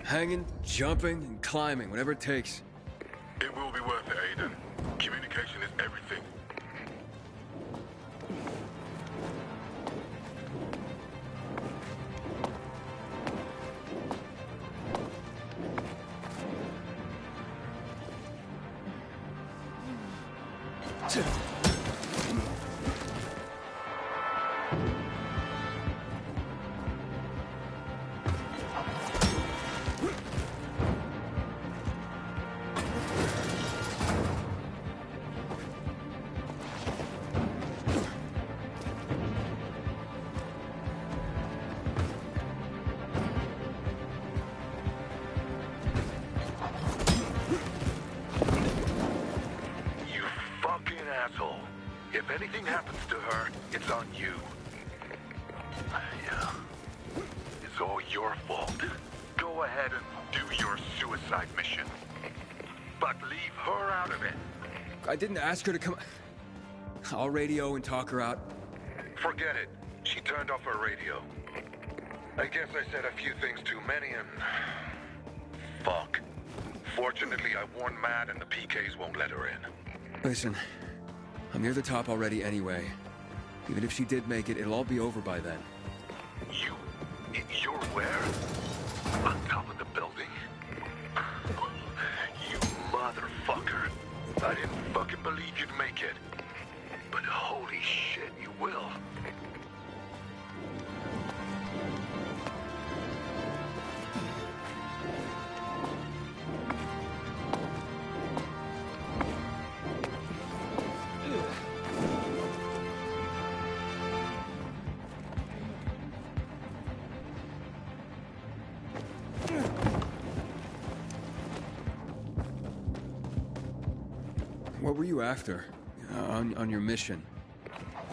Hanging, jumping, and climbing, whatever it takes. It will be worth it, Aiden. Communication is everything. If anything happens to her, it's on you. Yeah. It's all your fault. Go ahead and do your suicide mission. But leave her out of it. I didn't ask her to come... I'll radio and talk her out. Forget it. She turned off her radio. I guess I said a few things too many and... Fuck. Fortunately, I warned Matt and the PKs won't let her in. Listen, I'm near the top already anyway. Even if she did make it, it'll all be over by then. You're where? On top of the building? You motherfucker. I didn't fucking believe you'd make it. But holy shit, you will. What were you after, on your mission?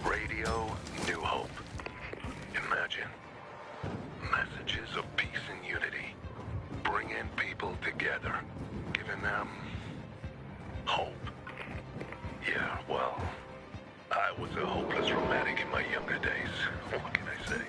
Radio, New Hope. Imagine. Messages of peace and unity. Bringing people together. Giving them... hope. Yeah, well... I was a hopeless romantic in my younger days. What can I say?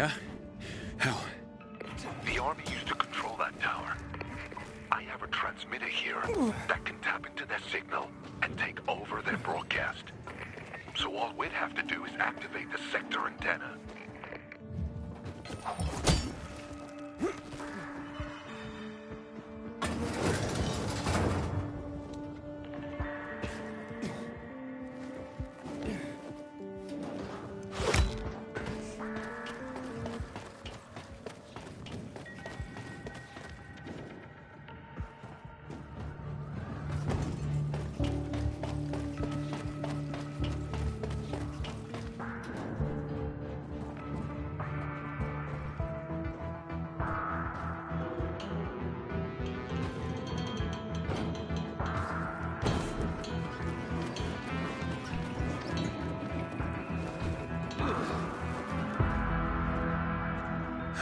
Yeah? How? The army used to control that tower. I have a transmitter here that can tap into their signal and take over their broadcast. So all we'd have to do is activate the sector antenna.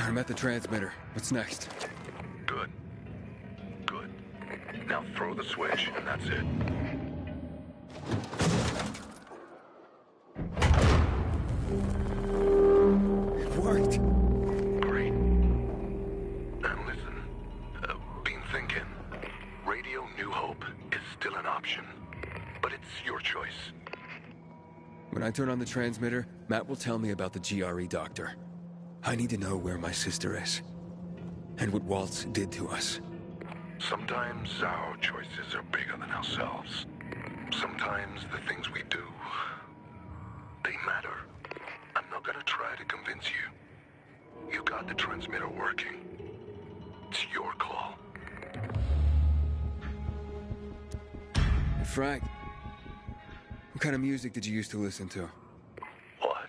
I'm at the transmitter. What's next? Good. Good. Now throw the switch, and that's it. It worked. Great. And listen, been thinking. Radio New Hope is still an option, but it's your choice. When I turn on the transmitter, Matt will tell me about the GRE doctor. I need to know where my sister is. And what Waltz did to us. Sometimes our choices are bigger than ourselves. Sometimes the things we do, they matter. I'm not gonna try to convince you. You got the transmitter working. It's your call. Hey, Frank, what kind of music did you used to listen to? What?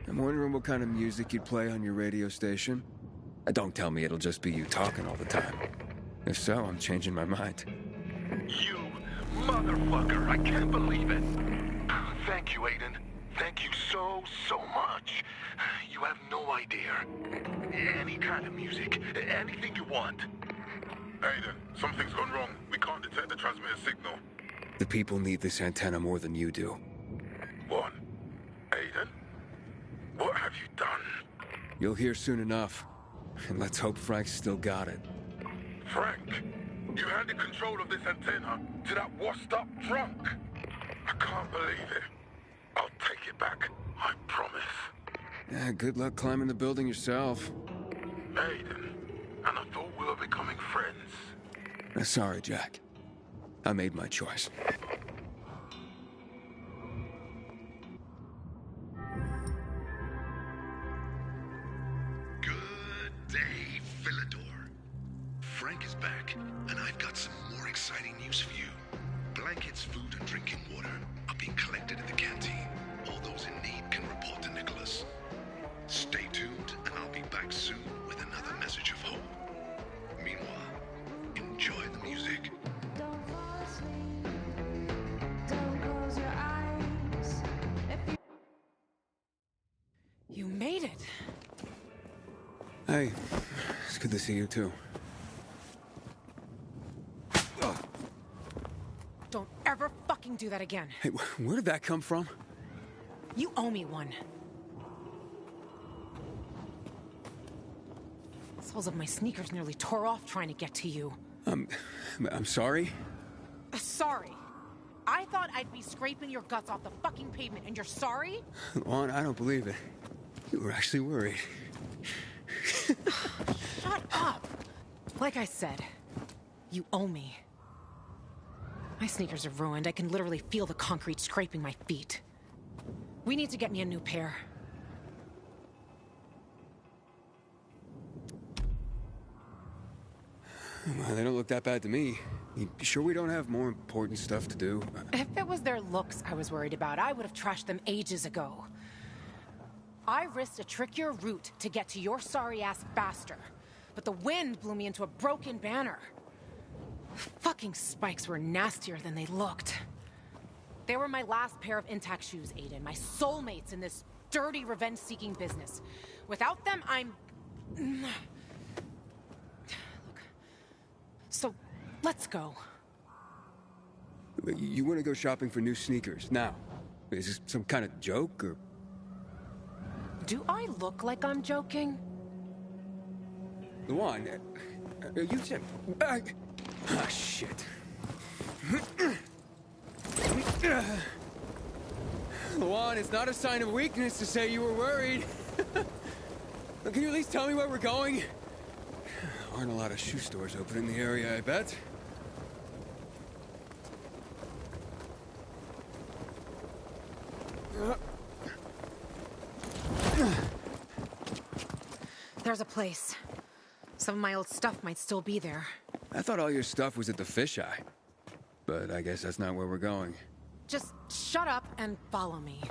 I'm wondering what kind of music you'd play on your radio station. Don't tell me it'll just be you talking all the time. If so, I'm changing my mind. You motherfucker, I can't believe it. Thank you, Aiden. Thank you so much. You have no idea. Any kind of music, anything you want. Aiden, something's gone wrong. We can't detect the transmitter signal. The people need this antenna more than you do. What? Aiden? What have you done? You'll hear soon enough. And let's hope Frank's still got it. Frank, you handed control of this antenna to that washed-up drunk. I can't believe it. I'll take it back. I promise. Yeah, good luck climbing the building yourself. Aiden, and I thought we were becoming friends. Sorry, Jack. I made my choice. Good day, Philidor. Frank is back, and I've got some more exciting news for you. Blankets, food, and drinking water are being collected at the canteen. All those in need can report to Nicholas. Stay tuned, and I'll be back soon with another message of hope. Meanwhile, enjoy the music. Don't fall asleep. Don't close your eyes. You made it. Hey, it's good to see you too. Don't ever fucking do that again. Hey, where did that come from? You owe me one. Soles of my sneakers nearly tore off trying to get to you. I'm sorry. Sorry. I thought I'd be scraping your guts off the fucking pavement, and you're sorry? Juan, I don't believe it. You were actually worried. Shut up. Like I said, you owe me. My sneakers are ruined. I can literally feel the concrete scraping my feet. We need to get me a new pair. Well, they don't look that bad to me. You sure we don't have more important stuff to do? If it was their looks I was worried about, I would have trashed them ages ago. I risked a trickier route to get to your sorry ass faster, but the wind blew me into a broken banner. Fucking spikes were nastier than they looked. They were my last pair of intact shoes, Aiden. My soulmates in this dirty revenge-seeking business. Without them, I'm... Look. So, let's go. You want to go shopping for new sneakers now? Is this some kind of joke, or... Do I look like I'm joking? Luan, you said... Ah, shit. Luan, it's not a sign of weakness to say you were worried. Can you at least tell me where we're going? Aren't a lot of shoe stores open in the area, I bet. There's a place. Some of my old stuff might still be there. I thought all your stuff was at the fisheye. But I guess that's not where we're going. Just shut up and follow me.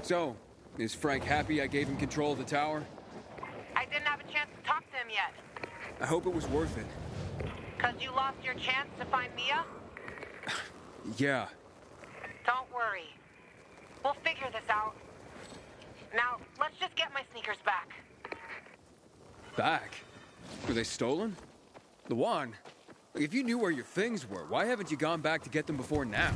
So, is Frank happy I gave him control of the tower? I didn't have a chance to talk to him yet. I hope it was worth it. 'Cause you lost your chance to find Mia? Yeah. Don't worry. We'll figure this out. Now, let's just get my sneakers back. Back? Were they stolen? Luan, if you knew where your things were, why haven't you gone back to get them before now?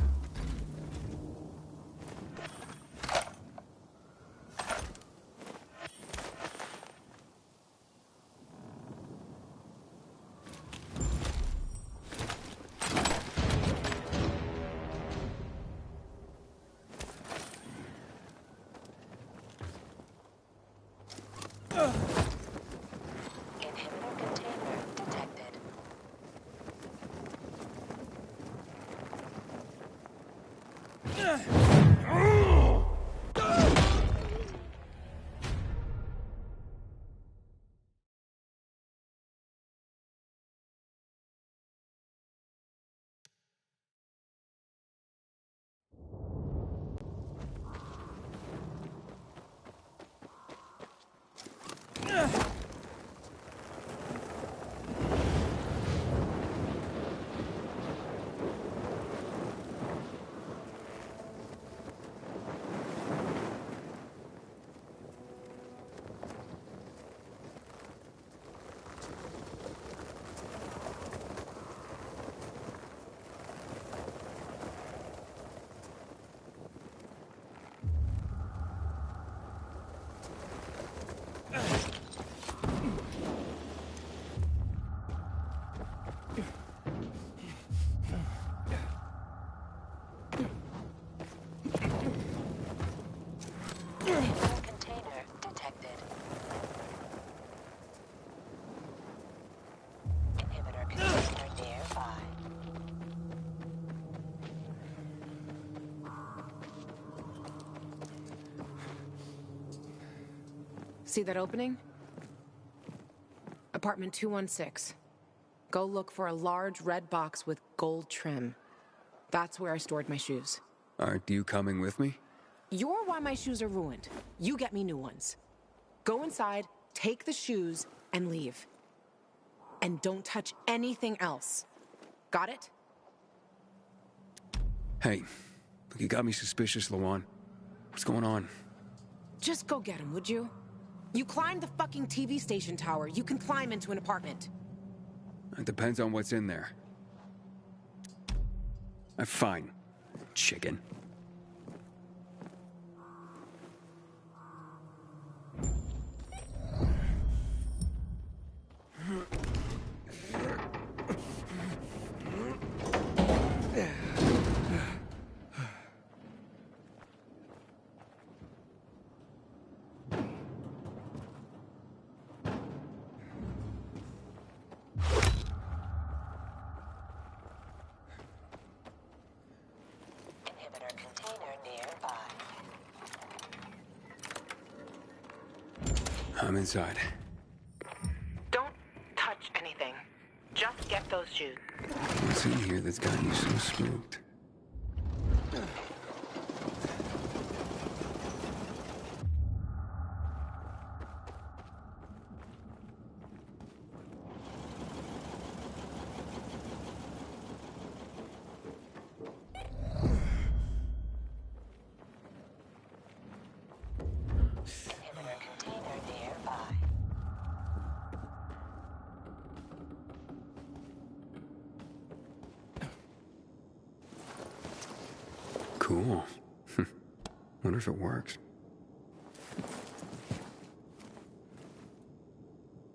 Inhibitor container detected. Inhibitor container detected. Inhibitor container nearby. See that opening? Apartment 216. Go look for a large red box with gold trim. That's where I stored my shoes. Aren't you coming with me? You're why my shoes are ruined. You get me new ones. Go inside, take the shoes, and leave. And don't touch anything else. Got it? Hey, look, you got me suspicious, Luan. What's going on? Just go get him, would you? You climbed the fucking TV station tower. You can climb into an apartment. It depends on what's in there. Fine, chicken. Inhibitor container nearby. I'm inside. Don't touch anything. Just get those shoes. What? that's got you so spooked? Inhibitor container nearby. Cool. Wonder if it works.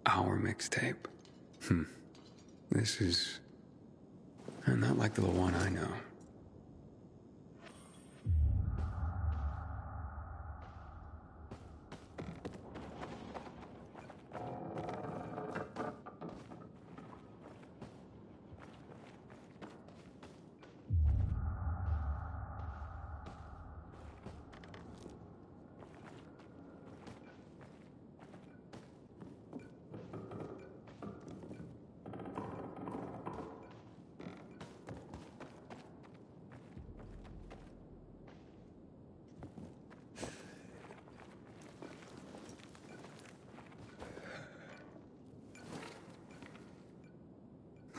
Our mixtape. This is not like the one I know.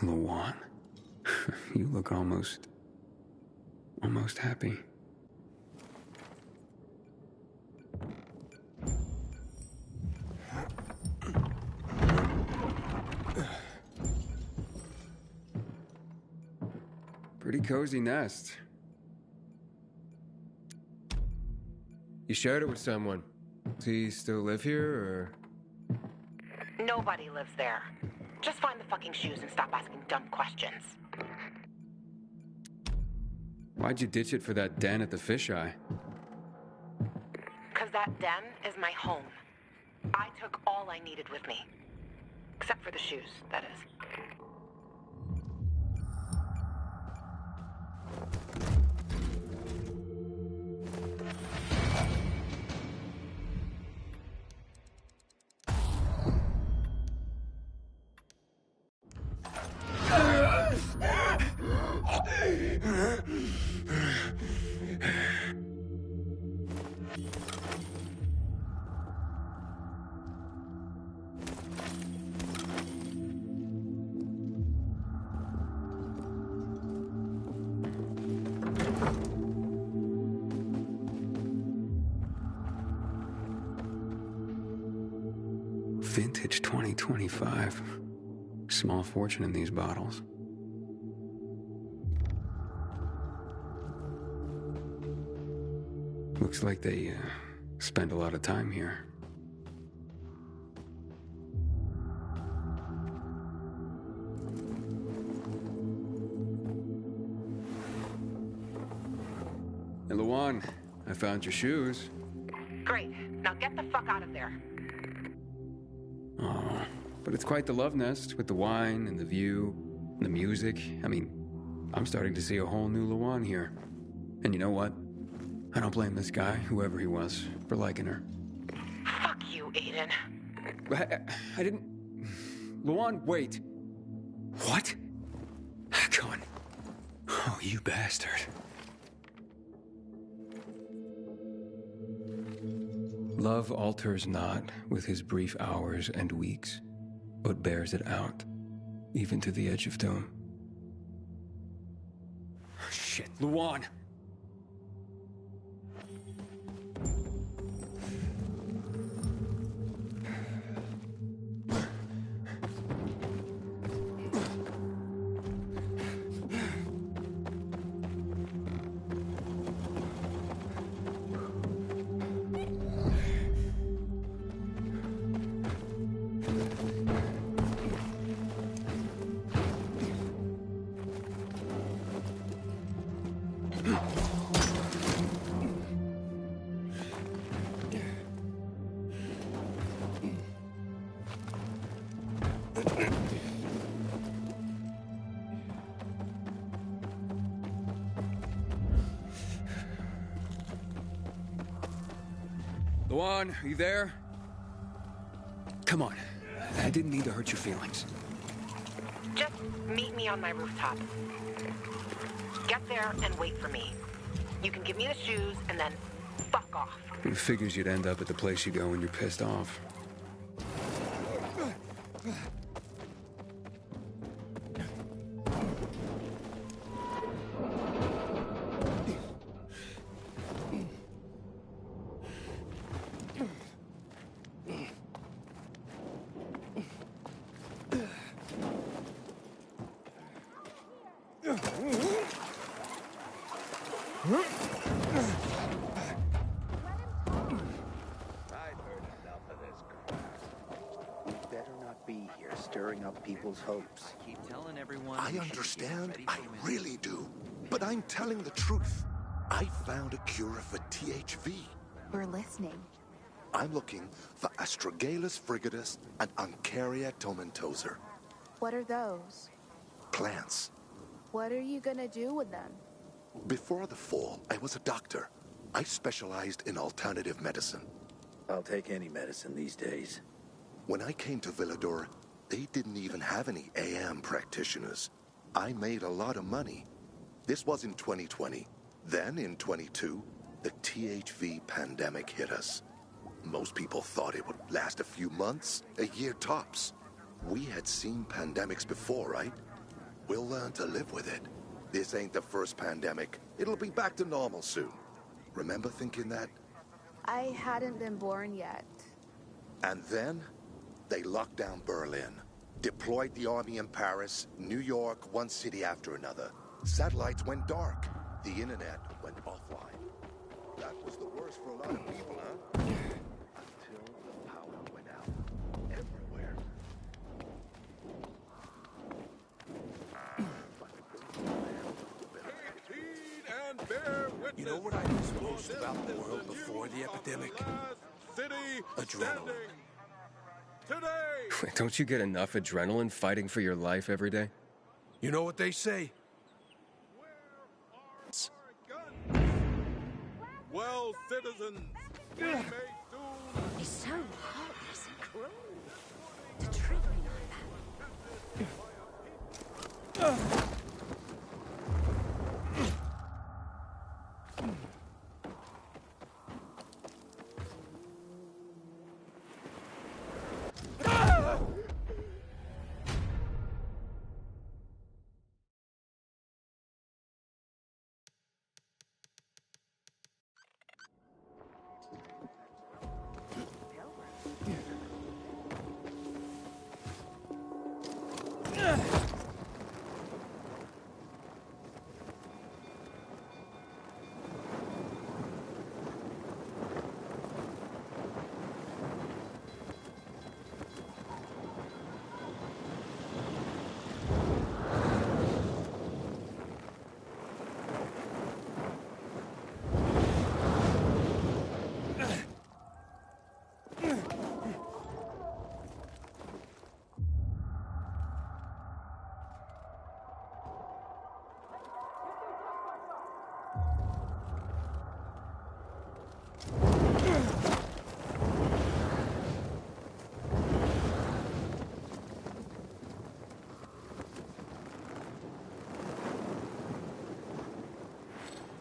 Luan, you look almost happy. Pretty cozy nest. You shared it with someone. Does he still live here, or? Nobody lives there. Just find the fucking shoes and stop asking dumb questions. Why'd you ditch it for that den at the fisheye? 'Cause that den is my home. I took all I needed with me. Except for the shoes, that is. Vintage 2025. Small fortune in these bottles. Looks like they spend a lot of time here. Hey, Luan, I found your shoes. Great. Now get the fuck out of there. Oh, but it's quite the love nest with the wine and the view and the music. I mean, I'm starting to see a whole new Luan here. And you know what? I don't blame this guy, whoever he was, for liking her. Fuck you, Aiden. I didn't... Luan, wait. What? Come on. Oh, you bastard. Love alters not with his brief hours and weeks, but bears it out, even to the edge of doom. Shit, Luan! Luan, are you there? Come on. I didn't mean to hurt your feelings. Just meet me on my rooftop. Get there and wait for me. You can give me the shoes and then fuck off. Who figures you'd end up at the place you go when you're pissed off? Stirring up people's hopes. Keep telling everyone. I understand, I really do. But I'm telling the truth. I found a cure for THV. We're listening. I'm looking for Astragalus frigatus and Uncaria tomentosa. What are those? Plants. What are you gonna do with them? Before the fall, I was a doctor. I specialized in alternative medicine. I'll take any medicine these days. When I came to Villador, they didn't even have any AM practitioners. I made a lot of money. This was in 2020. Then, in 22, the THV pandemic hit us. Most people thought it would last a few months, a year tops. We had seen pandemics before, right? We'll learn to live with it. This ain't the first pandemic. It'll be back to normal soon. Remember thinking that? I hadn't been born yet. And then, they locked down Berlin, deployed the army in Paris, New York, one city after another. Satellites went dark. The internet went offline. That was the worst for a lot of people, huh? Until the power went out. Everywhere. You know what I miss most about the world before the epidemic? Adrenaline. Wait, don't you get enough adrenaline fighting for your life every day? You know what they say? Well, citizens, we may soon... It's so heartless and cruel to treat me like that.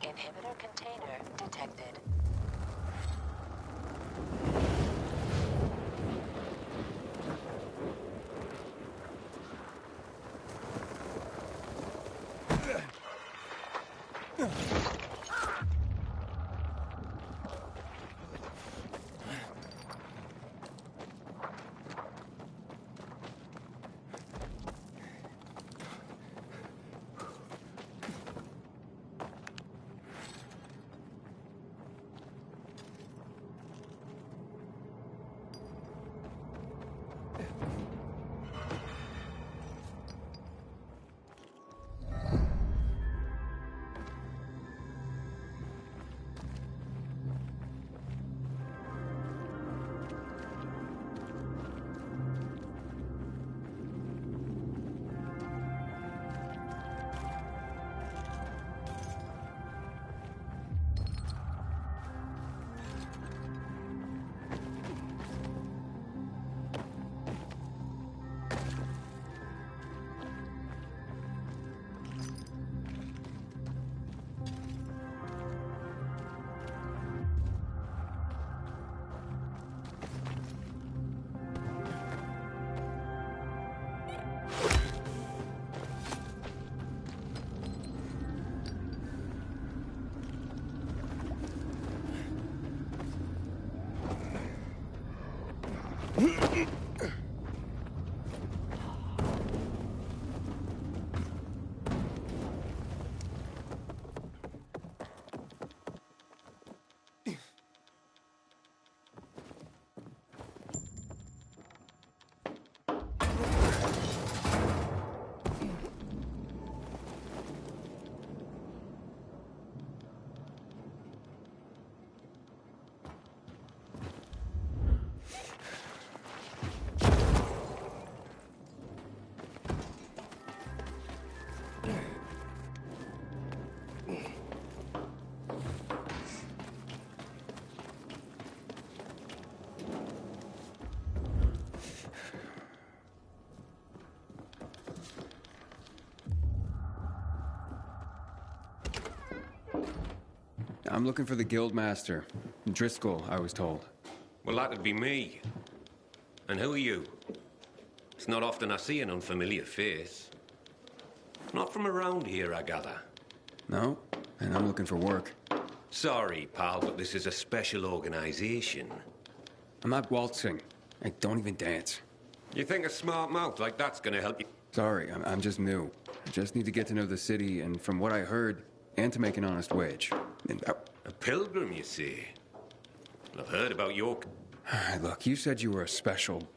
Inhibitor container detected. I'm looking for the Guildmaster. Driscoll, I was told. Well, that'd be me. And who are you? It's not often I see an unfamiliar face. Not from around here, I gather. No, and I'm looking for work. Sorry, pal, but this is a special organization. I'm not waltzing. I don't even dance. You think a smart mouth like that's gonna help you? Sorry, I'm just new. I just need to get to know the city, and from what I heard, and to make an honest wage. And, A pilgrim, you see. I've heard about your... Look, you said you were a special...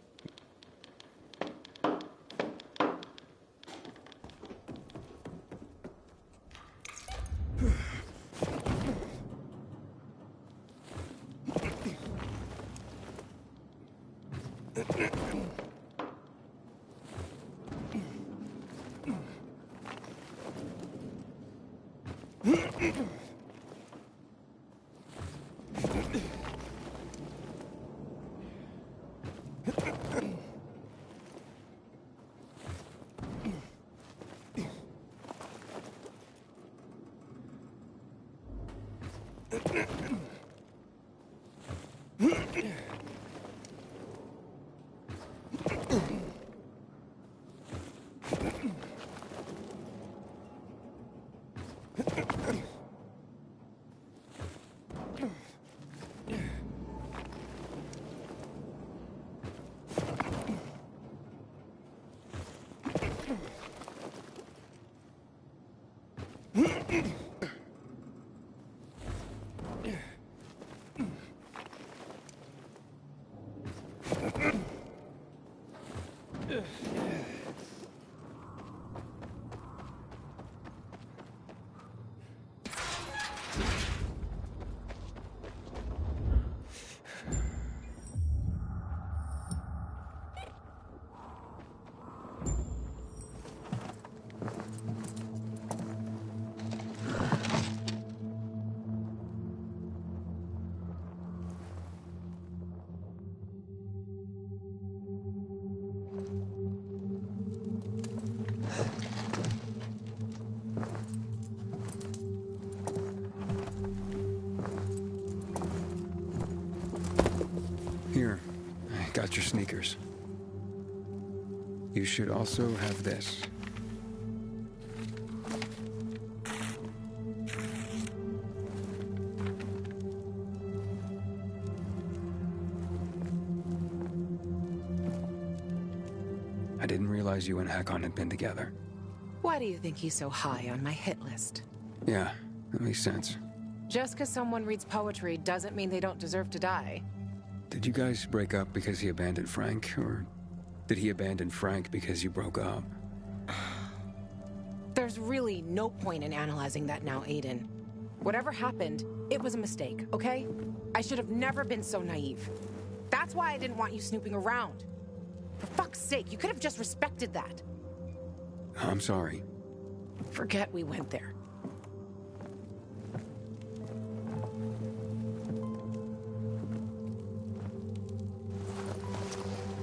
Here, I got your sneakers. You should also have this. I didn't realize you and Hakon had been together. Why do you think he's so high on my hit list? Yeah, that makes sense. Just because someone reads poetry doesn't mean they don't deserve to die. Did you guys break up because he abandoned Frank, or did he abandon Frank because you broke up? There's really no point in analyzing that now, Aiden. Whatever happened, it was a mistake, okay? I should have never been so naive. That's why I didn't want you snooping around. For fuck's sake, you could have just respected that. I'm sorry. Forget we went there.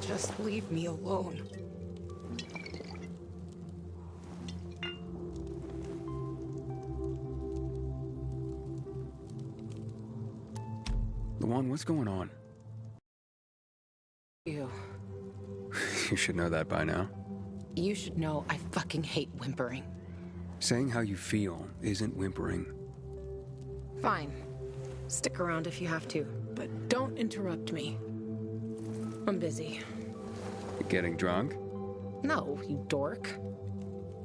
Just leave me alone. Luan, what's going on? You. You should know that by now. You should know I fucking hate whimpering. Saying how you feel isn't whimpering. Fine. Stick around if you have to, but don't interrupt me. I'm busy. You getting drunk? No, you dork.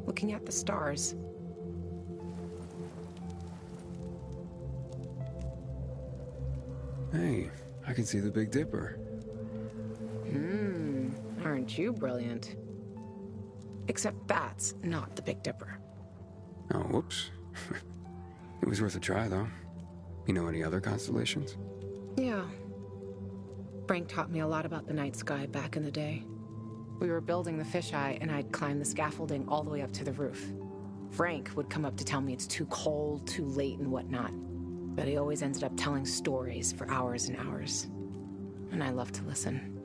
Looking at the stars. Hey, I can see the Big Dipper. Aren't you brilliant? Except that's not the Big Dipper. Oh, whoops. It was worth a try, though. You know any other constellations? Yeah. Frank taught me a lot about the night sky back in the day. We were building the fisheye, and I'd climb the scaffolding all the way up to the roof. Frank would come up to tell me it's too cold, too late, and whatnot. But he always ended up telling stories for hours and hours. And I loved to listen.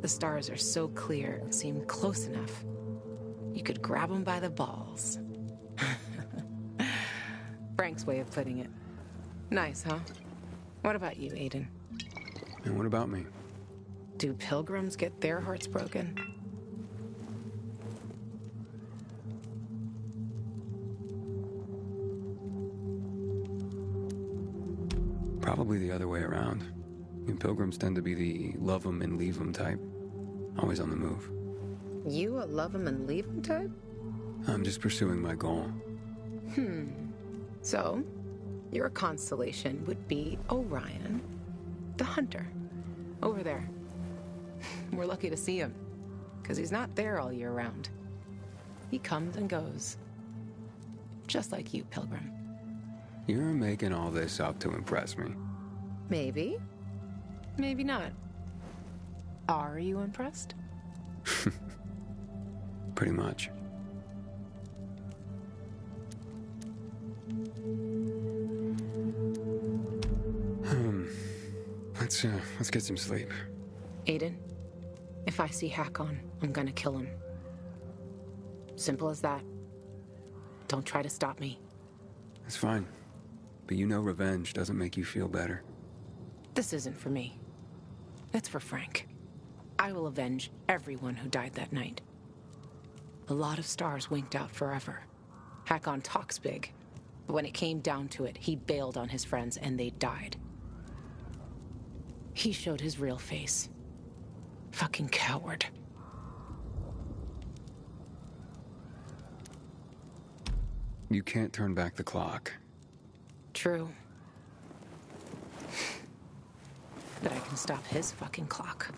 The stars are so clear and seem close enough. You could grab them by the balls. Frank's way of putting it. Nice, huh? What about you, Aiden? And what about me? Do pilgrims get their hearts broken? Probably the other way around. And pilgrims tend to be the love 'em and leave 'em type. Always on the move. You a love 'em and leave 'em type? I'm just pursuing my goal. So, your constellation would be Orion, the hunter, over there. We're lucky to see him, because he's not there all year round. He comes and goes. Just like you, Pilgrim. You're making all this up to impress me. Maybe. Maybe not. Are you impressed? Pretty much. Let's get some sleep. Aiden, if I see Hakon, I'm gonna kill him. Simple as that. Don't try to stop me. It's fine. But you know revenge doesn't make you feel better. This isn't for me. It's for Frank. I will avenge everyone who died that night. A lot of stars winked out forever. Hakon talks big, but when it came down to it, he bailed on his friends and they died. He showed his real face. Fucking coward. You can't turn back the clock. True. But I can stop his fucking clock.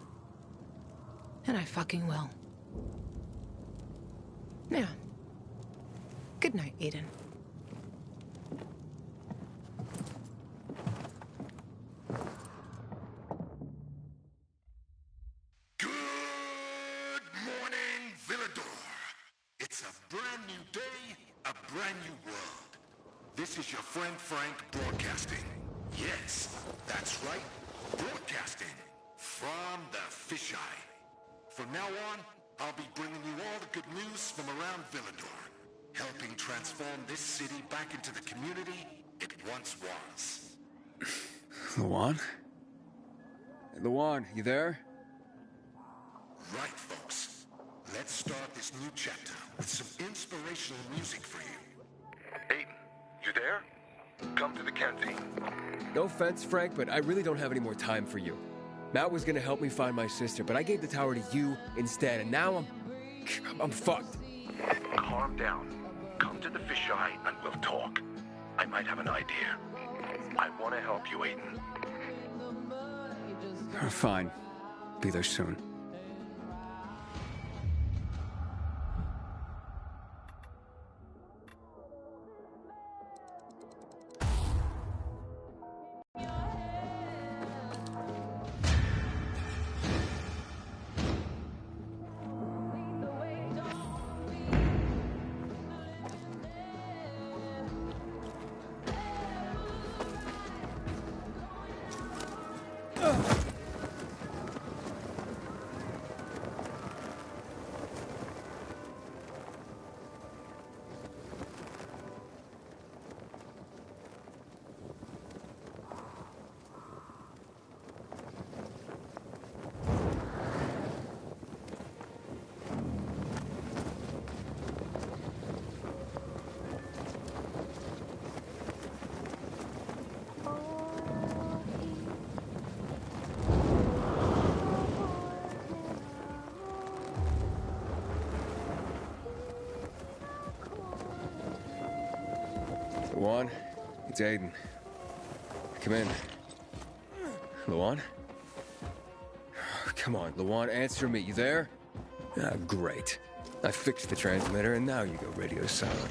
And I fucking will. Yeah. Good night, Aiden. Good morning, Villador. It's a brand new day, a brand new world. This is your friend Frank broadcasting. Yes, that's right, broadcasting from the fisheye. From now on, I'll be bringing you all the good news from around Villador, helping transform this city back into the community it once was. Luan? Luan, you there? Right, folks. Let's start this new chapter with some inspirational music for you. Aiden, you there? Come to the canteen. No offense, Frank, but I really don't have any more time for you. Matt was gonna help me find my sister, but I gave the tower to you instead, and now I'm fucked. Calm down. Come to the fisheye and we'll talk. I might have an idea. I want to help you, Aiden. Fine. Be there soon. It's Aiden. Come in. Luan? Come on, Luan, answer me. You there? Ah, great. I fixed the transmitter, and now you go radio silent.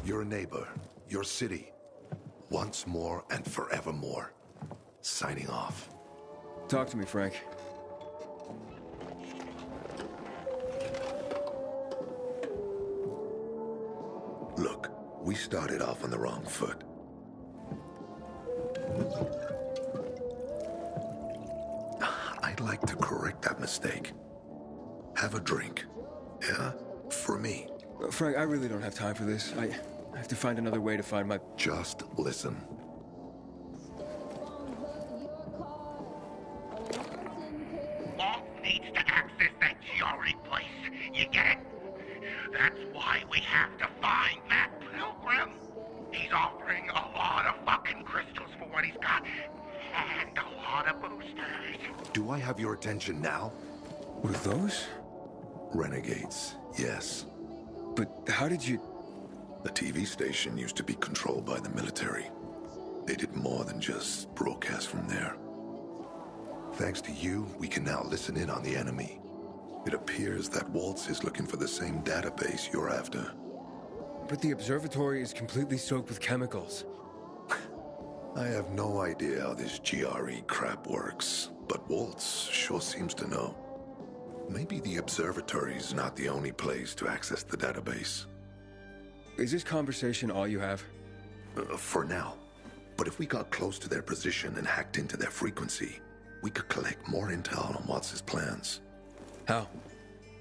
Your neighbor, your city, once more and forevermore. Signing off. Talk to me, Frank. Look, we started off on the wrong foot. I'd like to correct that mistake. Have a drink. Yeah? For me. Frank, I really don't have time for this. I have to find another way to find my... Just listen. Walt needs to access that GRE place. You get it? That's why we have to find that pilgrim. He's offering a lot of fucking crystals for what he's got. And a lot of boosters. Do I have your attention now? With those? Renegades, yes. But how did you... The TV station used to be controlled by the military. They did more than just broadcast from there. Thanks to you, we can now listen in on the enemy. It appears that Waltz is looking for the same database you're after. But the observatory is completely soaked with chemicals. I have no idea how this GRE crap works, but Waltz sure seems to know. Maybe the observatory's not the only place to access the database. Is this conversation all you have? For now. But if we got close to their position and hacked into their frequency, we could collect more intel on Watts' plans. How?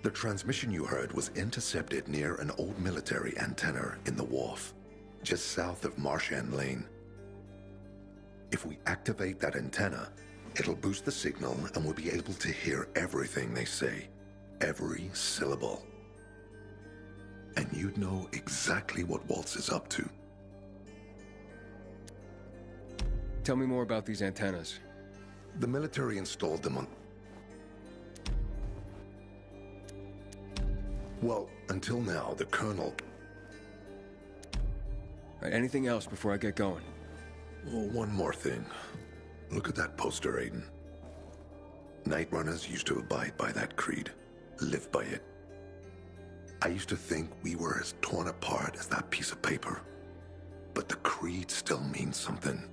The transmission you heard was intercepted near an old military antenna in the wharf, just south of Marchand Lane. If we activate that antenna, it'll boost the signal and we'll be able to hear everything they say. Every syllable. And you'd know exactly what Waltz is up to. Tell me more about these antennas. The military installed them on... Well, until now, the colonel... Right, anything else before I get going? Oh, one more thing. Look at that poster, Aiden. Night Runners used to abide by that creed. Live by it. I used to think we were as torn apart as that piece of paper. But the creed still means something.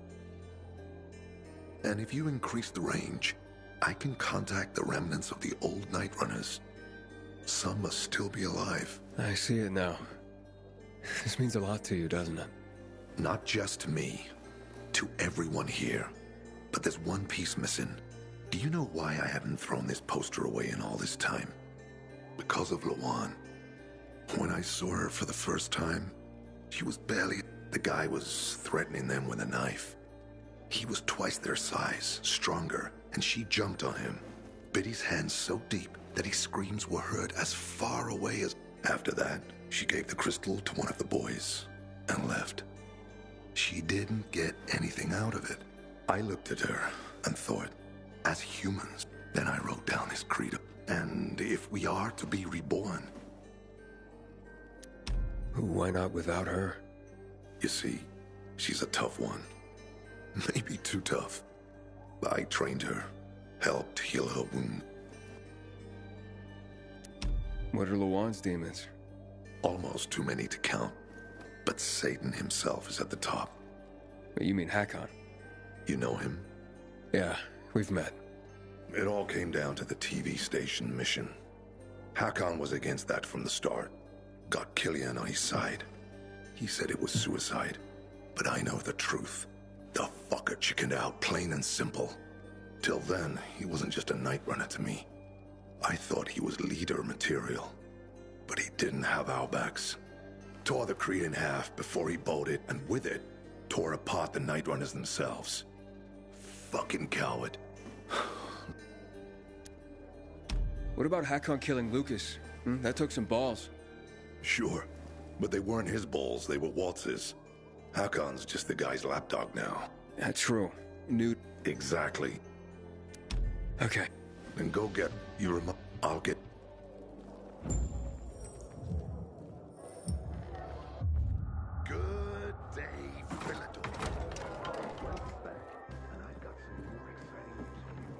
And if you increase the range, I can contact the remnants of the old Night Runners. Some must still be alive. I see it now. This means a lot to you, doesn't it? Not just to me. To everyone here. But there's one piece missing. Do you know why I haven't thrown this poster away in all this time? Because of Luan. When I saw her for the first time, she was barely... The guy was threatening them with a knife. He was twice their size, stronger, and she jumped on him, bit his hand so deep that his screams were heard as far away as... After that, she gave the crystal to one of the boys and left. She didn't get anything out of it. I looked at her and thought, as humans, then I wrote down this creed. And if we are to be reborn... Why not without her? You see, she's a tough one. Maybe too tough. I trained her, helped heal her wound. What are Luan's demons? Almost too many to count. But Satan himself is at the top. You mean Hakon? You know him? Yeah, we've met. It all came down to the TV station mission. Hakon was against that from the start. Got Killian on his side. He said it was suicide. But I know the truth. The fucker chickened out, plain and simple. Till then, he wasn't just a night runner to me. I thought he was leader material. But he didn't have our backs. Tore the Creed in half before he bolted, and with it, tore apart the Night Runners themselves. Fucking coward. What about Hakon killing Lucas? That took some balls. Sure, but they weren't his balls, they were Waltz's. Hakon's just the guy's lapdog now. That's true. Newt. Exactly. Okay. Then go get your I'll get... Good day, Philidor. Frank's back, and I've got some more exciting news.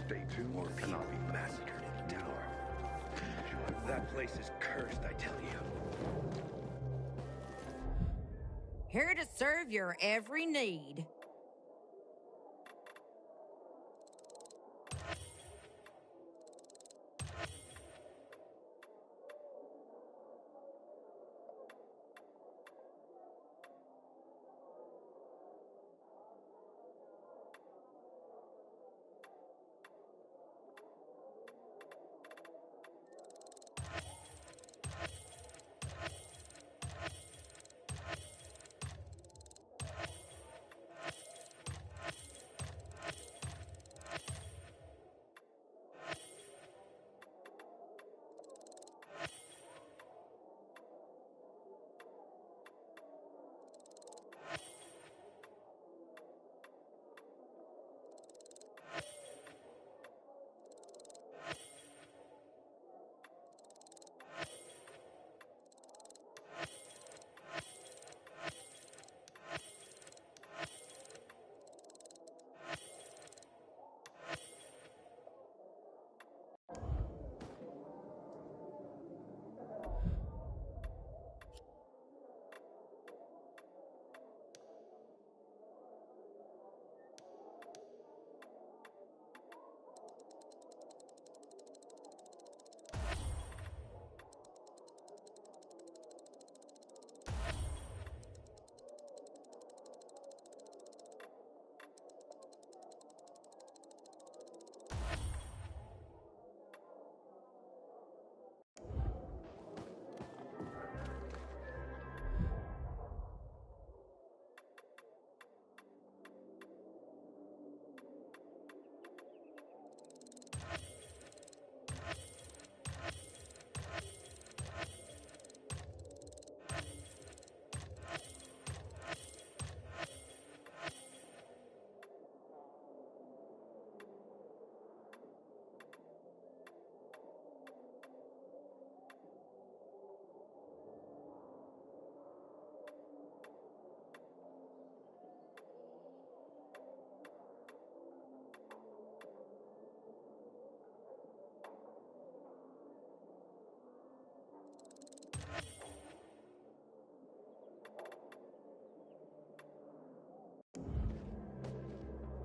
Stay tuned. More people be massacred in the tower. That place is cursed, I tell you. Here to serve your every need.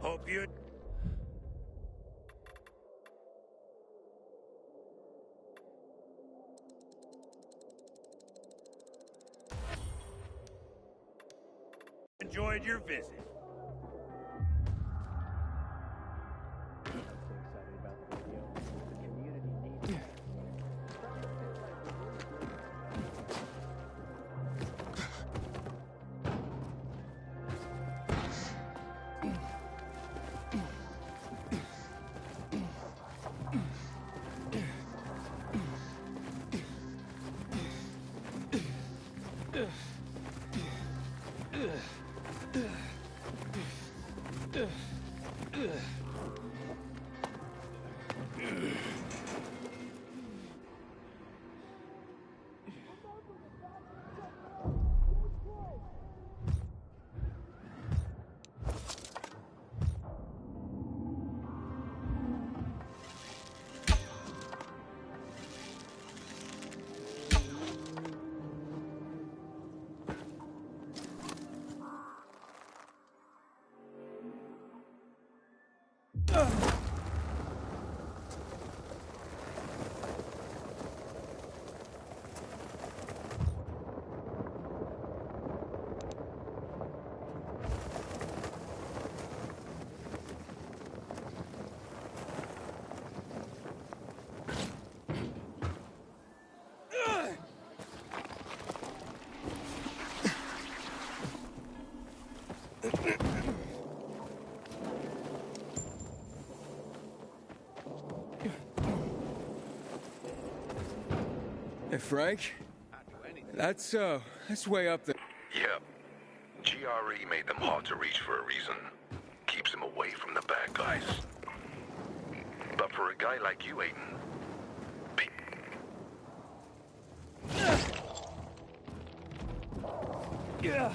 Hope you... enjoyed your visit. Hey, Frank? That's way up there. Yep. GRE made them hard to reach for a reason. Keeps them away from the bad guys. But for a guy like you, Aiden... Yeah.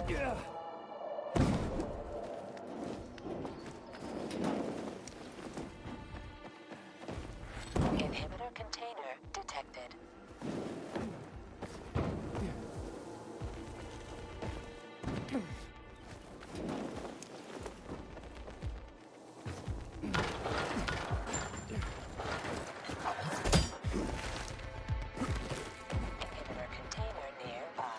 Yeah. Inhibitor container detected. Inhibitor container nearby.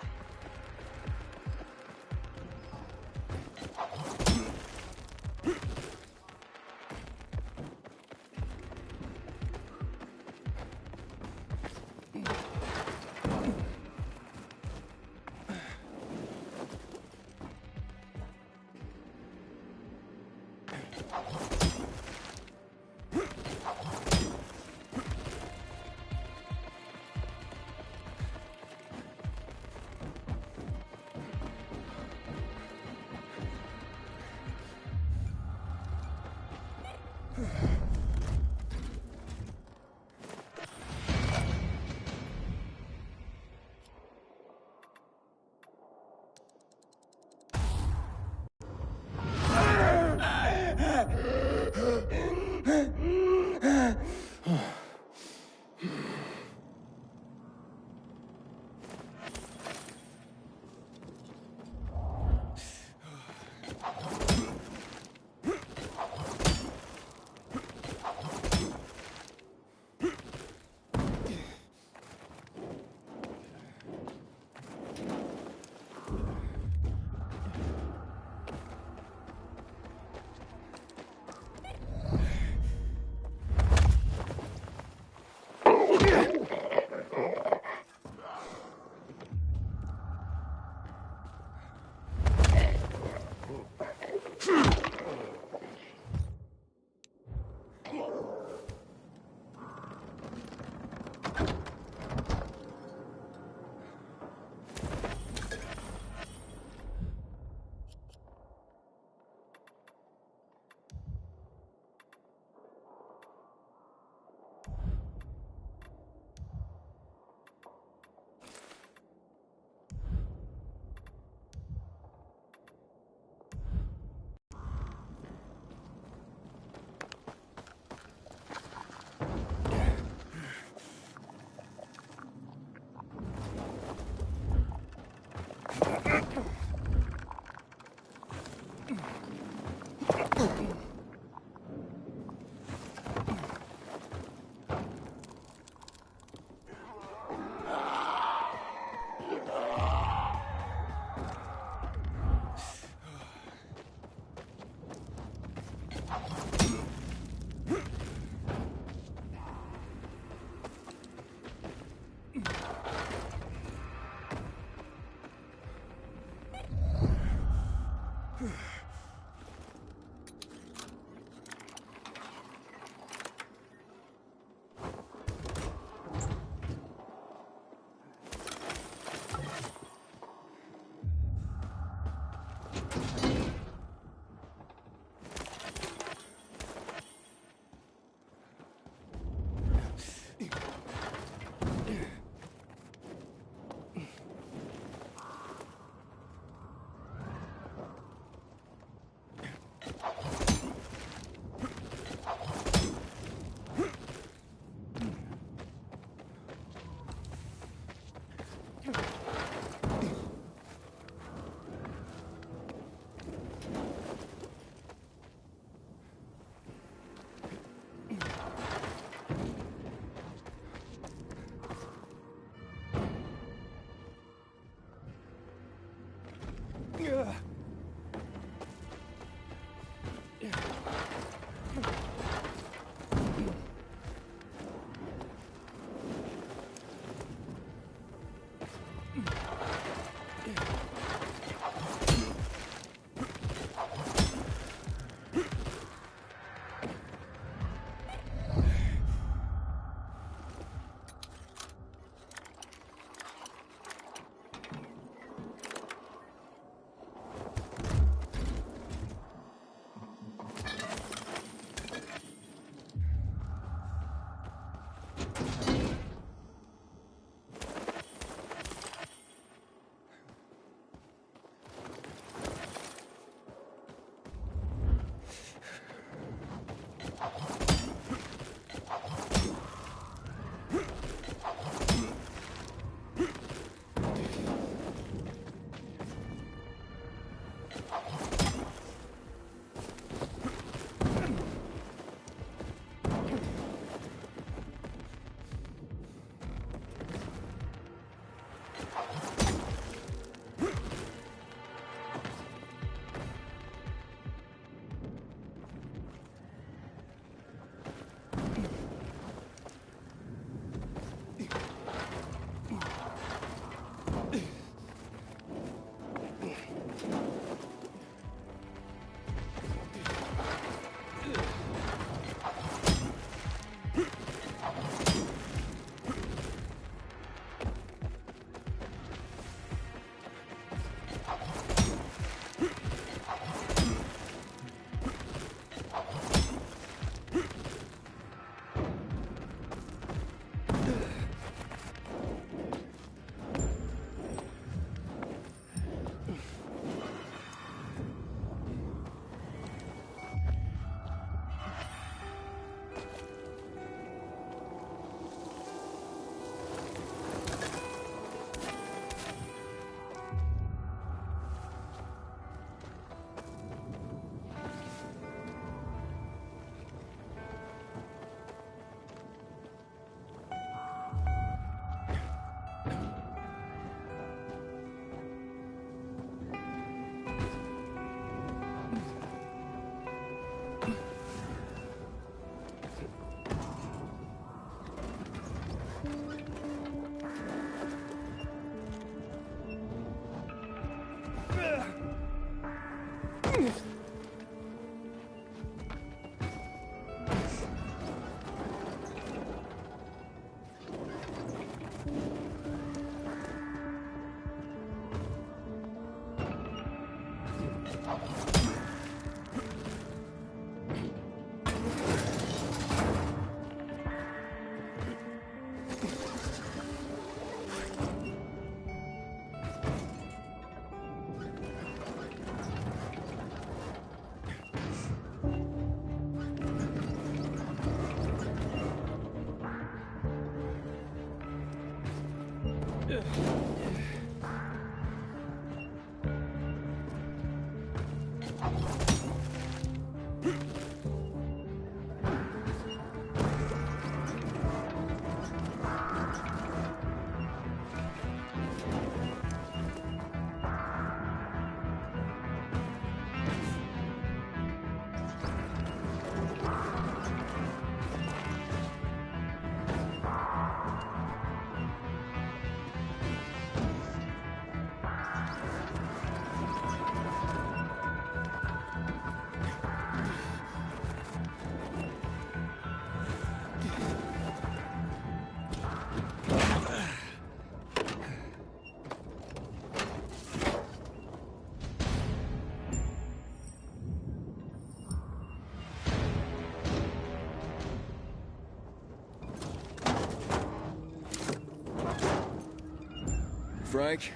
Frank,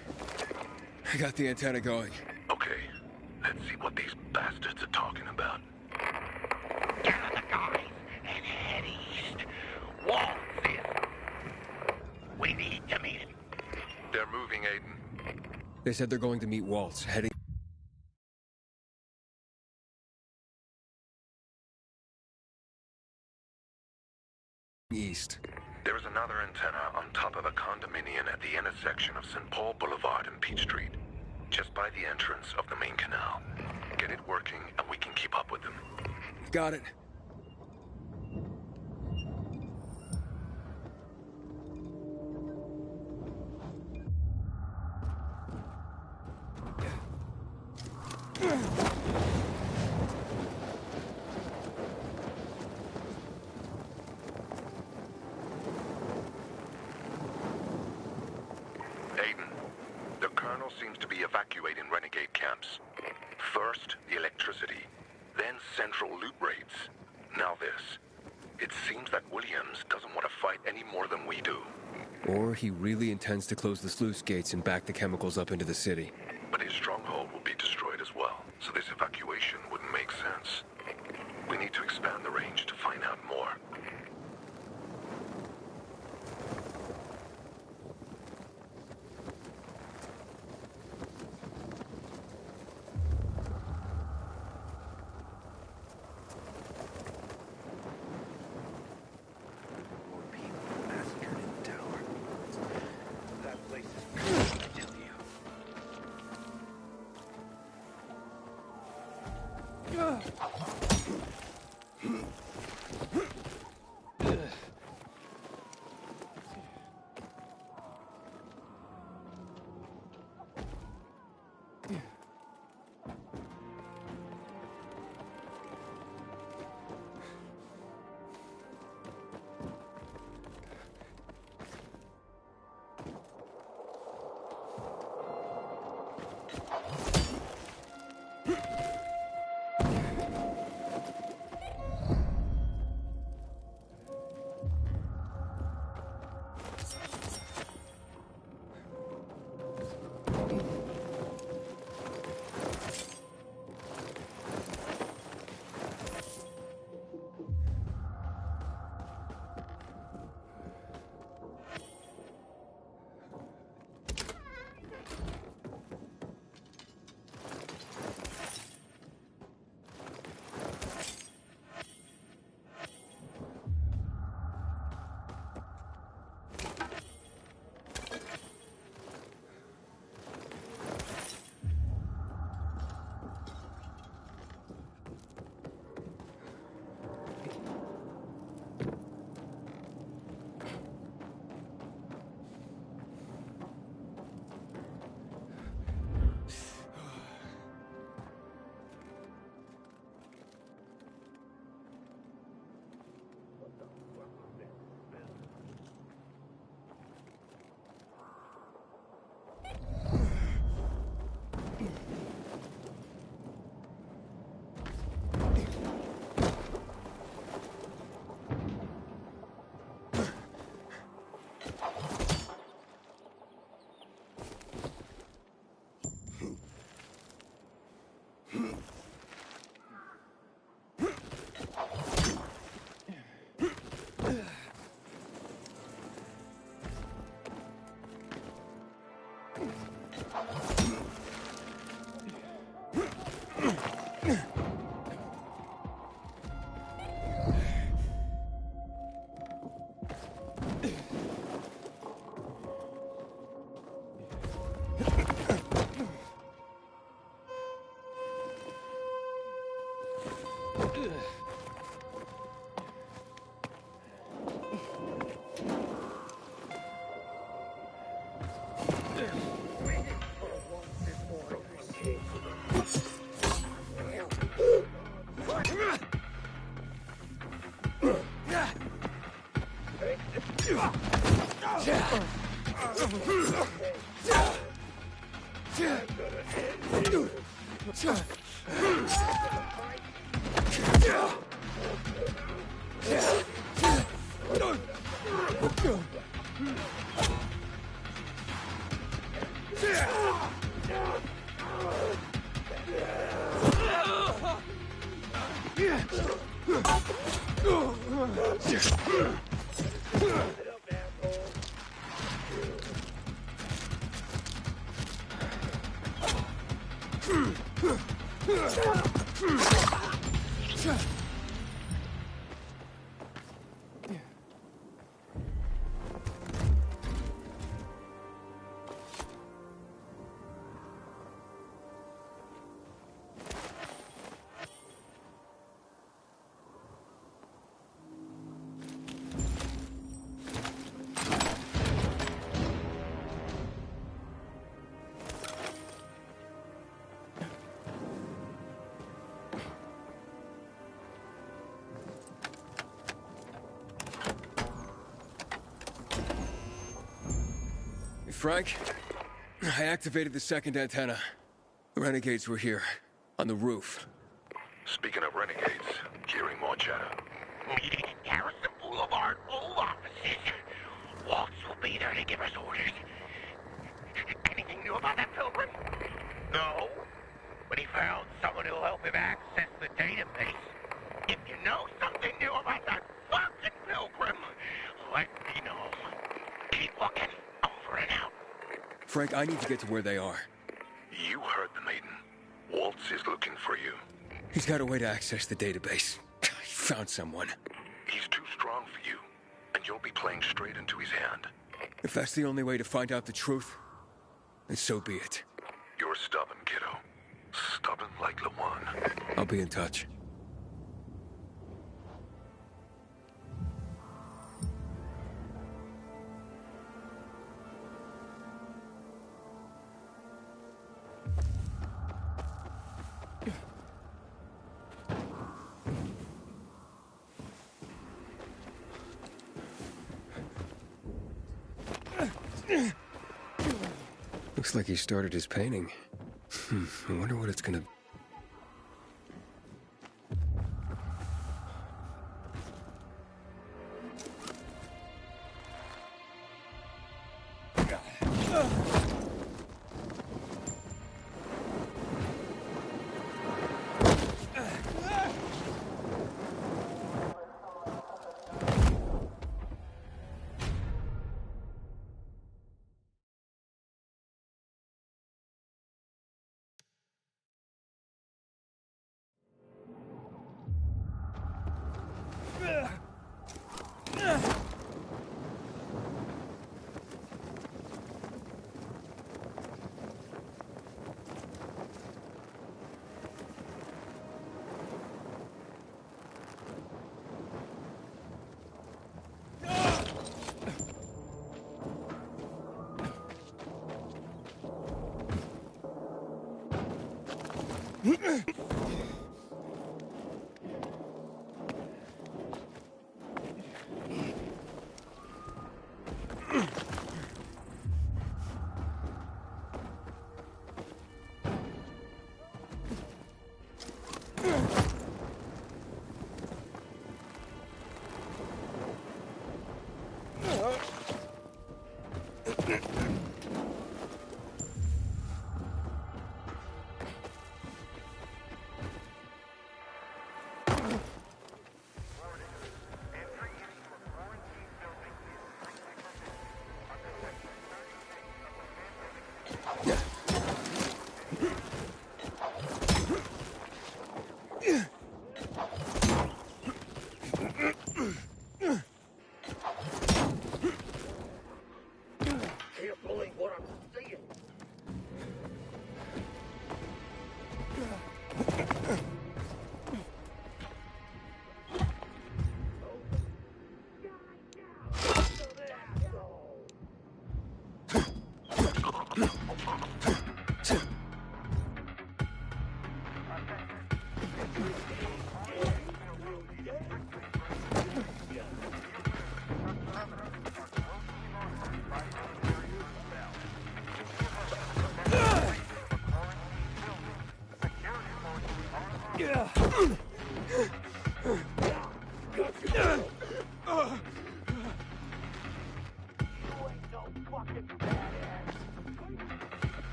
I got the antenna going. Okay, let's see what these bastards are talking about. Gather the guys and head east. Waltz is. We need to meet him. They're moving, Aiden. They said they're going to meet Waltz, heading east. There is another antenna on top of a condominium at the intersection of St. Paul Boulevard and Peach Street, just by the entrance of the main canal. Get it working and we can keep up with them. Got it. Aiden, the Colonel seems to be evacuating renegade camps. First, the electricity, then central loot rates. Now this. It seems that Williams doesn't want to fight any more than we do. Or he really intends to close the sluice gates and back the chemicals up into the city. But his stronghold will be destroyed as well, so this evacuation wouldn't make sense. We need to expand the range to find tower. More people massacred in the tower. That place is cursed, I tell you. Frank, I activated the second antenna. The renegades were here, on the roof. Speaking of renegades, hearing more chatter. Meeting in Garrison Boulevard, old offices. Waltz will be there to give us orders. Anything new about that pilgrim? No. But he found someone who'll help him access the database. If you know something new about that fuck Frank, I need to get to where they are. You heard the maiden. Waltz is looking for you. He's got a way to access the database. He found someone. He's too strong for you, and you'll be playing straight into his hand. If that's the only way to find out the truth, then so be it. You're stubborn, kiddo. Stubborn like Lawan. I'll be in touch. Looks like he started his painting. I wonder what it's gonna...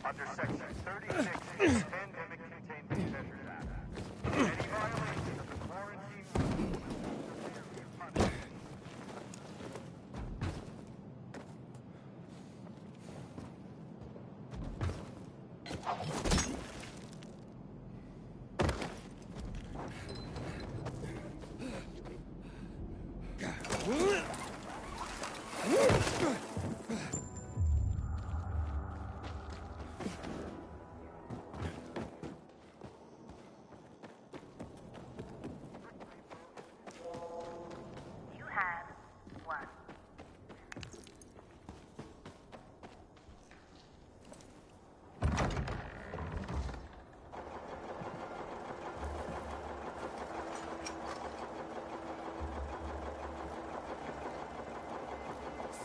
Under Section 36 of the Pandemic Containment Measures Act. Any violation of the quarantine rules will be punished. You have one.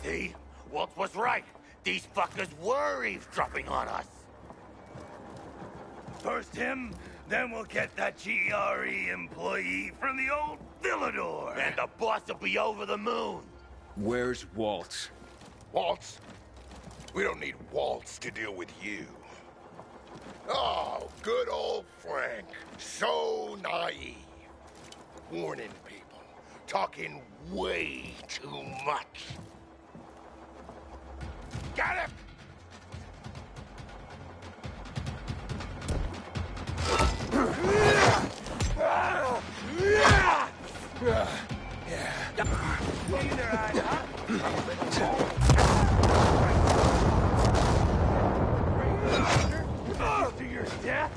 See? Walt was right. These fuckers were eavesdropping on us. First him, then we'll get that GRE employee from the old Villador. And the boss will be over the moon. Where's Walt? Waltz? We don't need Waltz to deal with you. Oh, good old Frank. So naive. Warning people. Talking way too much. Got him! To your death?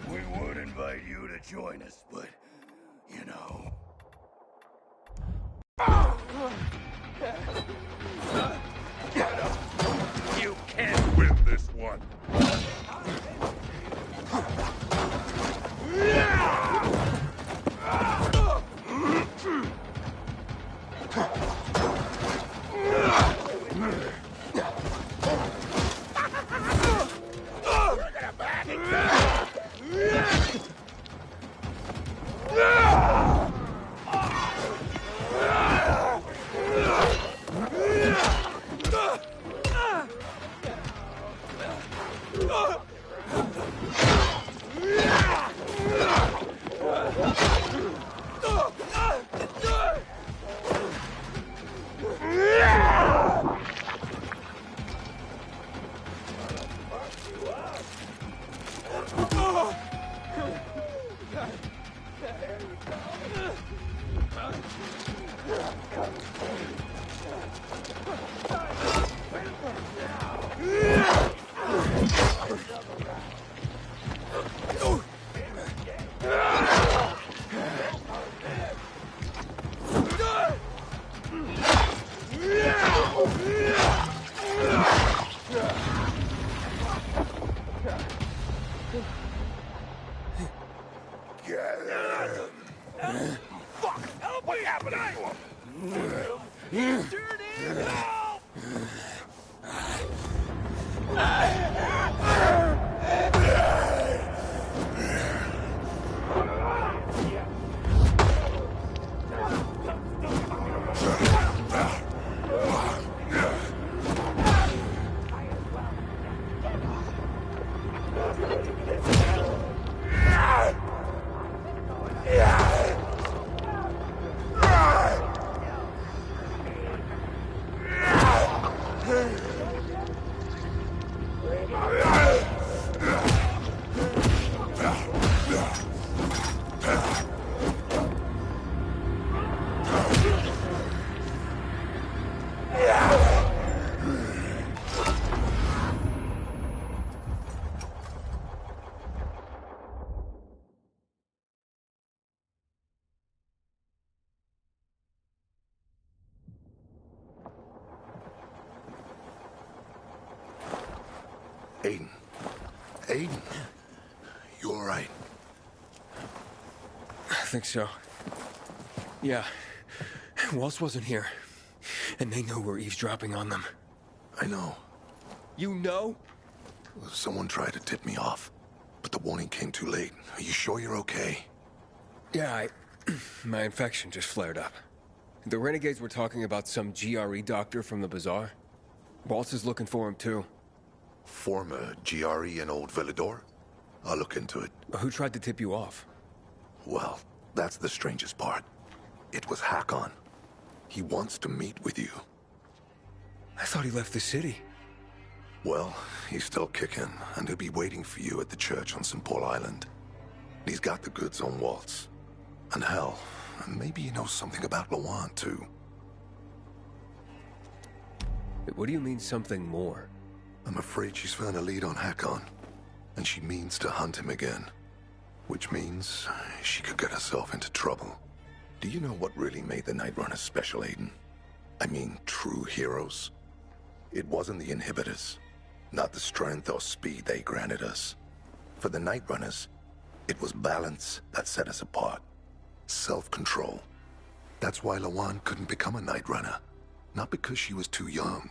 We would invite you to join us, but, you know. You can't win this one. Fuck! Help! What's happening to him? Turn in! Help! Aiden, you all right? I think so. Yeah. Waltz wasn't here. And they know we're eavesdropping on them. I know. You know? Someone tried to tip me off, but the warning came too late. Are you sure you're okay? Yeah, my infection just flared up. The renegades were talking about some GRE doctor from the bazaar. Waltz is looking for him, too. Former GRE in Old Villador? I'll look into it. Who tried to tip you off? Well, that's the strangest part. It was Hakon. He wants to meet with you. I thought he left the city. Well, he's still kicking, and he'll be waiting for you at the church on St. Paul Island. He's got the goods on Waltz. And hell, maybe he knows something about Lawan, too. What do you mean, something more? I'm afraid she's found a lead on Hakon, and she means to hunt him again. Which means she could get herself into trouble. Do you know what really made the Night Runners special, Aiden? I mean, true heroes. It wasn't the inhibitors, not the strength or speed they granted us. For the Night Runners, it was balance that set us apart. Self-control. That's why Lawan couldn't become a Night Runner. Not because she was too young.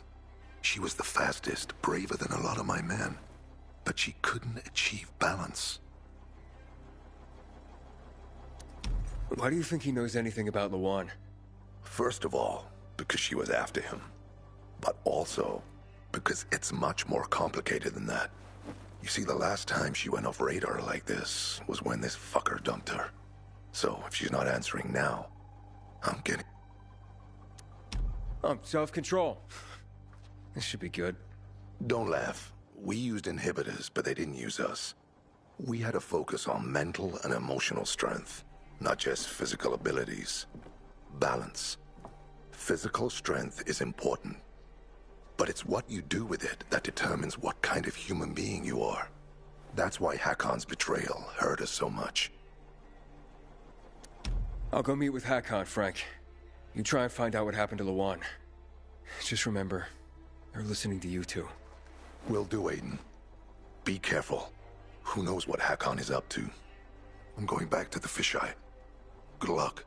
She was the fastest, braver than a lot of my men. But she couldn't achieve balance. Why do you think he knows anything about Lawan? First of all, because she was after him. But also, because it's much more complicated than that. You see, the last time she went off radar like this was when this fucker dumped her. So, if she's not answering now, I'm getting... Self-control. This should be good. Don't laugh. We used inhibitors, but they didn't use us. We had to focus on mental and emotional strength, not just physical abilities. Balance. Physical strength is important, but it's what you do with it that determines what kind of human being you are. That's why Hakon's betrayal hurt us so much. I'll go meet with Hakon, Frank. You try and find out what happened to Lawan. Just remember, they're listening to you too. Will do, Aiden. Be careful. Who knows what Hakon is up to? I'm going back to the fisheye. Good luck.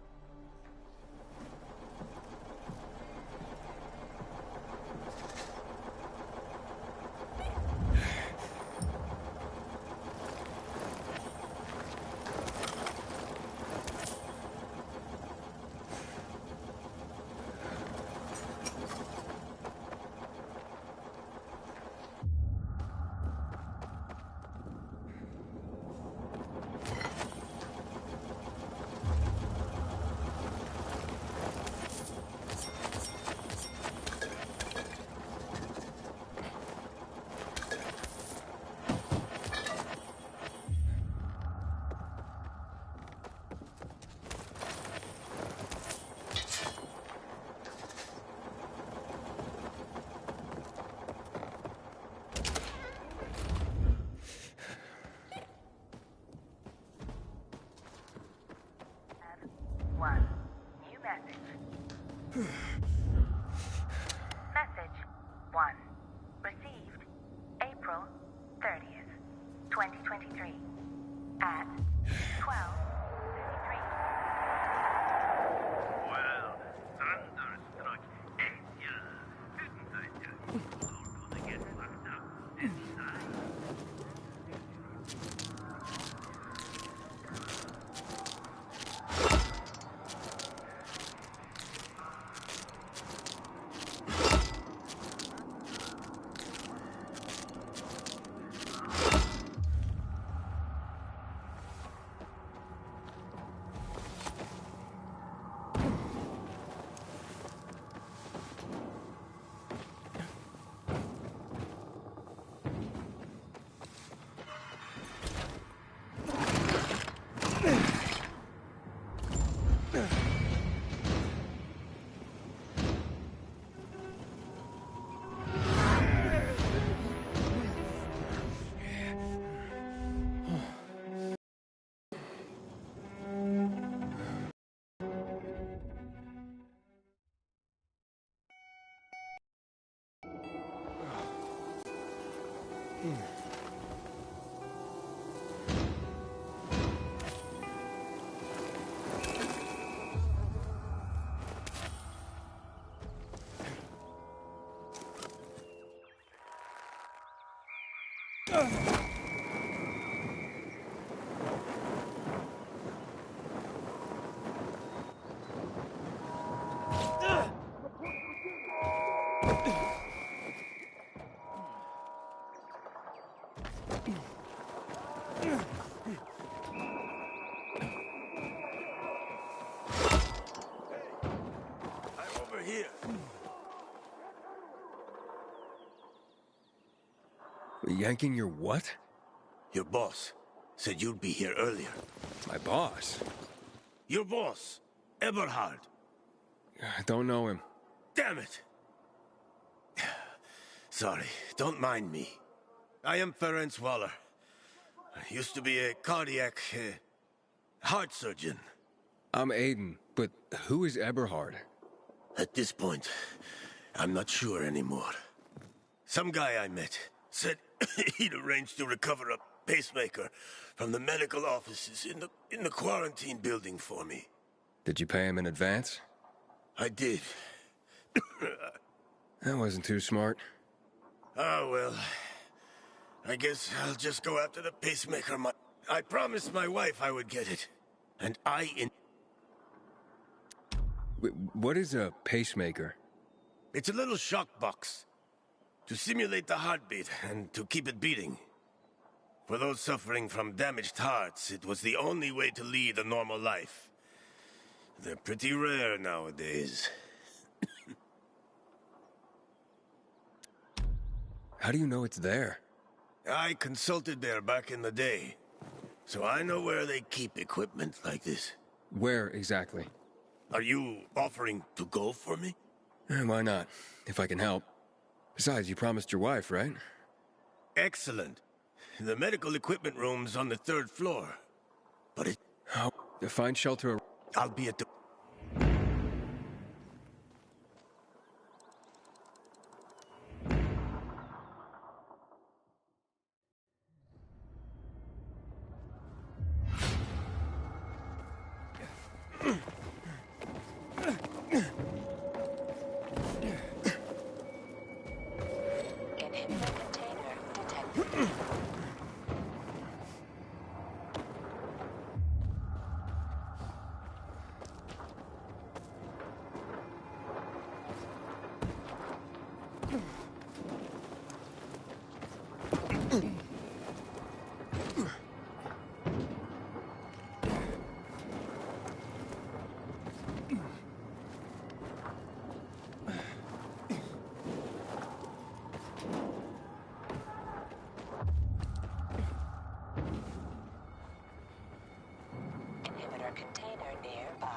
One. New message. Message 1. Received April 30th, 2023 at 12:33. Well, thunderstruck, ain't ya? Didn't I tell you you're gonna get fucked up, didn't I? I'm over here. Yanking your what? Your boss said you'd be here earlier. My boss? Your boss, Eberhard. I don't know him. Damn it! Sorry, don't mind me. I am Ferenc Waller. I used to be a cardiac... heart surgeon. I'm Aiden, but who is Eberhard? At this point, I'm not sure anymore. Some guy I met said he'd arranged to recover a pacemaker from the medical offices in the quarantine building for me. Did you pay him in advance? I did. That wasn't too smart. Oh, well. I guess I'll just go after the pacemaker. I promised my wife I would get it. And What is a pacemaker? It's a little shock box. To simulate the heartbeat and to keep it beating. For those suffering from damaged hearts, it was the only way to lead a normal life. They're pretty rare nowadays. How do you know it's there? I consulted there back in the day. So I know where they keep equipment like this. Where exactly? Are you offering to go for me? Why not, if I can help. Besides, you promised your wife, right? Excellent. The medical equipment room's on the 3rd floor. But it... Oh, find shelter... I'll be at the... Container nearby.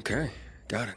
Okay, got it.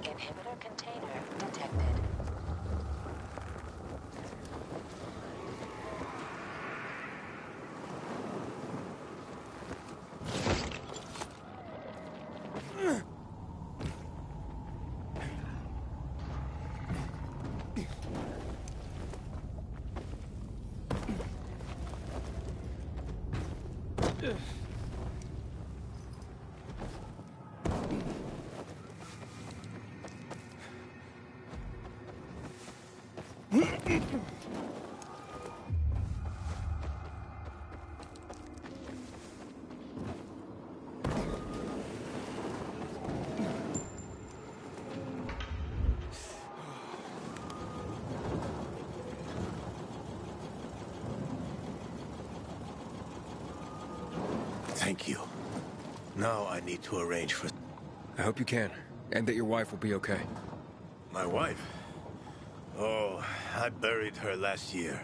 Inhibitor container detected. Thank you. Now I need to arrange for... I hope you can, and that your wife will be okay. My wife? Oh, I buried her last year.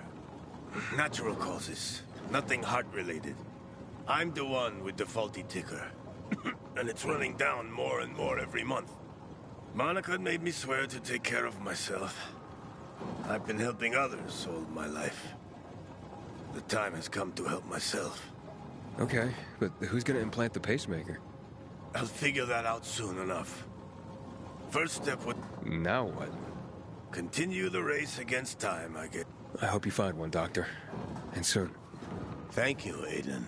Natural causes. Nothing heart-related. I'm the one with the faulty ticker. And it's running down more and more every month. Monica made me swear to take care of myself. I've been helping others all my life. The time has come to help myself. Okay, but who's gonna implant the pacemaker? I'll figure that out soon enough. First step would... Now what? Continue the race against time, I get. I hope you find one, Doctor. And soon. Thank you, Aiden.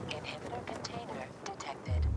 Inhibitor container detected.